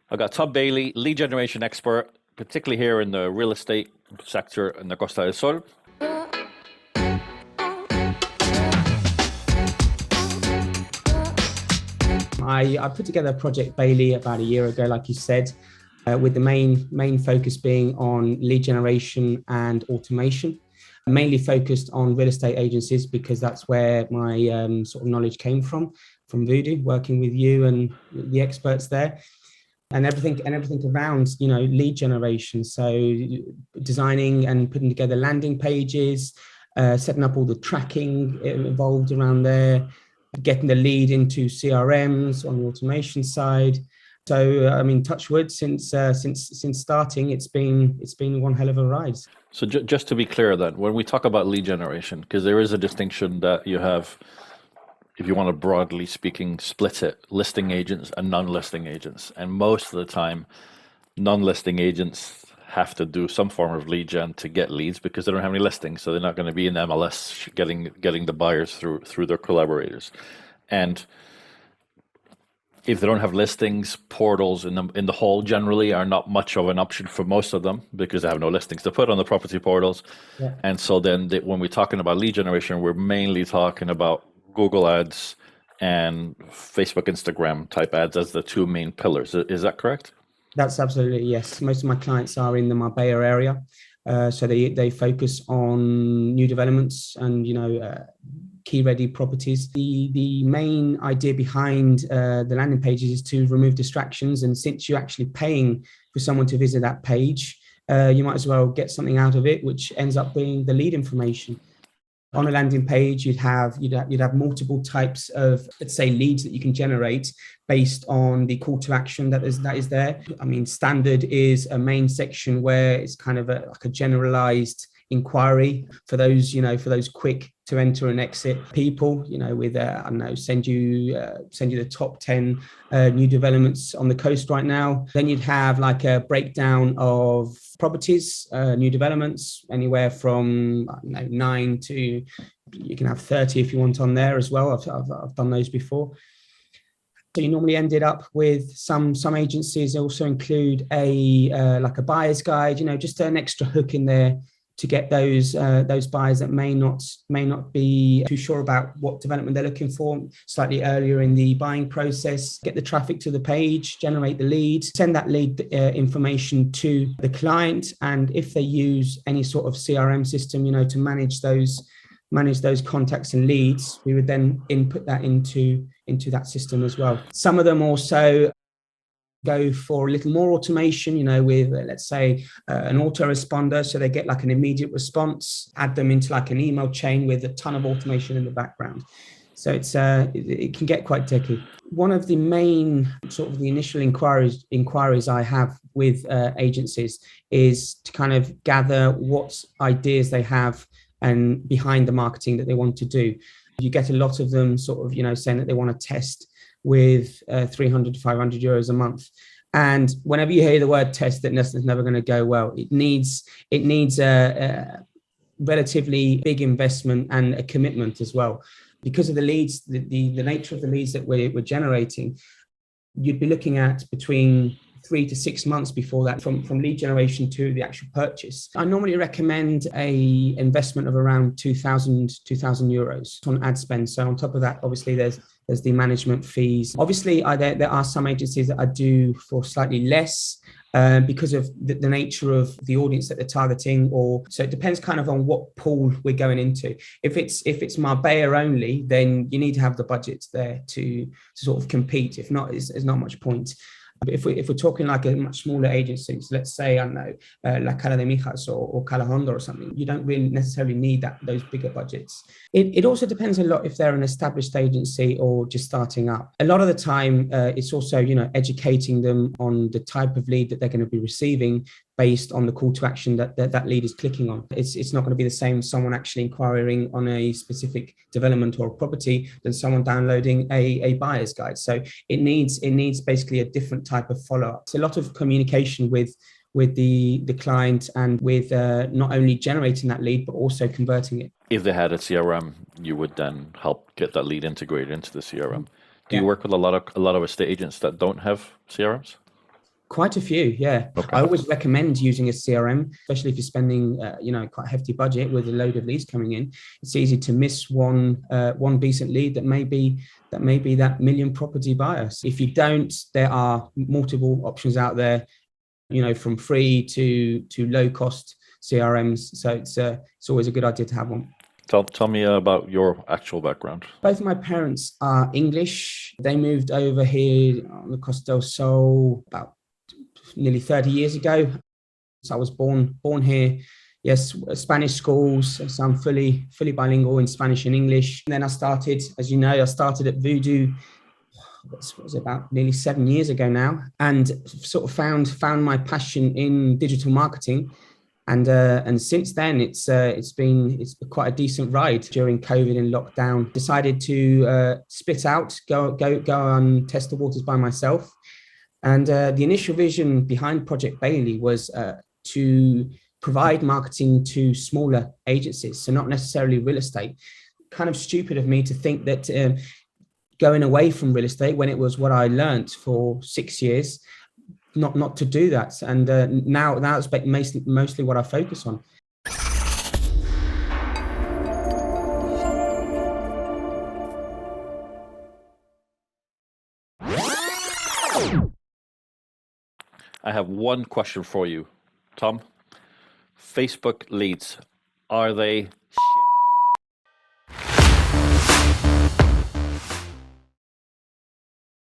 I got Tom Bailey, lead generation expert, particularly here in the real estate sector in the Costa del Sol. I put together Project Bailey about a year ago, like you said, with the main focus being on lead generation and automation, mainly focused on real estate agencies because that's where my sort of knowledge came from Voodoo, working with you and the experts there. And everything around lead generation, so designing and putting together landing pages, setting up all the tracking involved around there, getting the lead into CRMs on the automation side. So I mean, touch wood, since starting, it's been one hell of a ride. So just to be clear then, when we talk about lead generation, because there is a distinction that you have, if you want to broadly speaking, split it, listing agents and non-listing agents. And most of the time, non-listing agents have to do some form of lead gen to get leads because they don't have any listings. So they're not going to be in MLS getting the buyers through their collaborators. And if they don't have listings, portals in the whole generally are not much of an option for most of them because they have no listings to put on the property portals. Yeah. And so then when we're talking about lead generation, we're mainly talking about Google ads and Facebook, Instagram type ads as the two main pillars. Is that correct? That's absolutely, yes. Most of my clients are in the Marbella area. So they focus on new developments and, key ready properties. The main idea behind the landing pages is to remove distractions. And since you're actually paying for someone to visit that page, you might as well get something out of it, which ends up being the lead information. On a landing page, you'd have multiple types of, let's say, leads that you can generate based on the call to action that is there. I mean, standard is a main section where it's kind of like a generalized inquiry for those, for those quick to enter and exit people, with I don't know, send you the top 10 new developments on the coast right now. Then you'd have like a breakdown of properties, new developments, anywhere from 9 to, you can have 30 if you want on there as well. I've done those before. So you normally ended up with some agencies also include a like a buyer's guide, just an extra hook in there to get those buyers that may not be too sure about what development they're looking for slightly earlier in the buying process, get the traffic to the page, generate the lead, send that lead information to the client. And if they use any sort of CRM system, to manage those contacts and leads, we would then input that into that system as well. Some of them also go for a little more automation, with let's say an autoresponder, so they get like an immediate response, add them into like an email chain with a ton of automation in the background. So it can get quite techy. One of the main sort of the initial inquiries I have with agencies is to kind of gather what ideas they have and behind the marketing that they want to do. You get a lot of them sort of, saying that they want to test with 300 to 500 euros a month. And whenever you hear the word test, that's never going to go well. It needs a relatively big investment and a commitment as well. Because of the leads, the nature of the leads that we're generating, you'd be looking at between 3 to 6 months before that, from lead generation to the actual purchase. I normally recommend a investment of around 2,000 euros on ad spend. So on top of that, obviously there's the management fees. Obviously, there are some agencies that I do for slightly less because of the nature of the audience that they're targeting, so it depends kind of on what pool we're going into. If it's Marbella only, then you need to have the budgets there to sort of compete. If not, there's not much point. But if we're talking like a much smaller agency, so let's say, I don't know, La Cala de Mijas or Cala Honda or something, you don't really necessarily need those bigger budgets. It also depends a lot if they're an established agency or just starting up. A lot of the time, it's also, educating them on the type of lead that they're going to be receiving based on the call to action that lead is clicking on. It's not going to be the same someone actually inquiring on a specific development or property than someone downloading a buyer's guide. So it needs basically a different type of follow-up. It's a lot of communication with the client and with not only generating that lead, but also converting it. If they had a CRM, you would then help get that lead integrated into the CRM. Do you work with a lot of estate agents that don't have CRMs? Quite a few, yeah. Okay. I always recommend using a CRM, especially if you're spending, quite a hefty budget with a load of leads coming in. It's easy to miss one decent lead that may be that million property buyer. If you don't, there are multiple options out there, from free to low cost CRMs. So it's always a good idea to have one. Tell me about your actual background. Both my parents are English. They moved over here on the Costa del Sol about nearly 30 years ago. So I was born here. Yes, Spanish schools. So I'm fully bilingual in Spanish and English. And then I started, as you know, at Voodoo. This was about nearly 7 years ago now, and sort of found my passion in digital marketing. And since then, it's been quite a decent ride. During COVID and lockdown, decided to split out, go and test the waters by myself. And the initial vision behind Project Bailey was to provide marketing to smaller agencies, so not necessarily real estate. Kind of stupid of me to think that going away from real estate when it was what I learned for 6 years, not to do that. And now it's mostly what I focus on. I have one question for you, Tom. Facebook leads, are they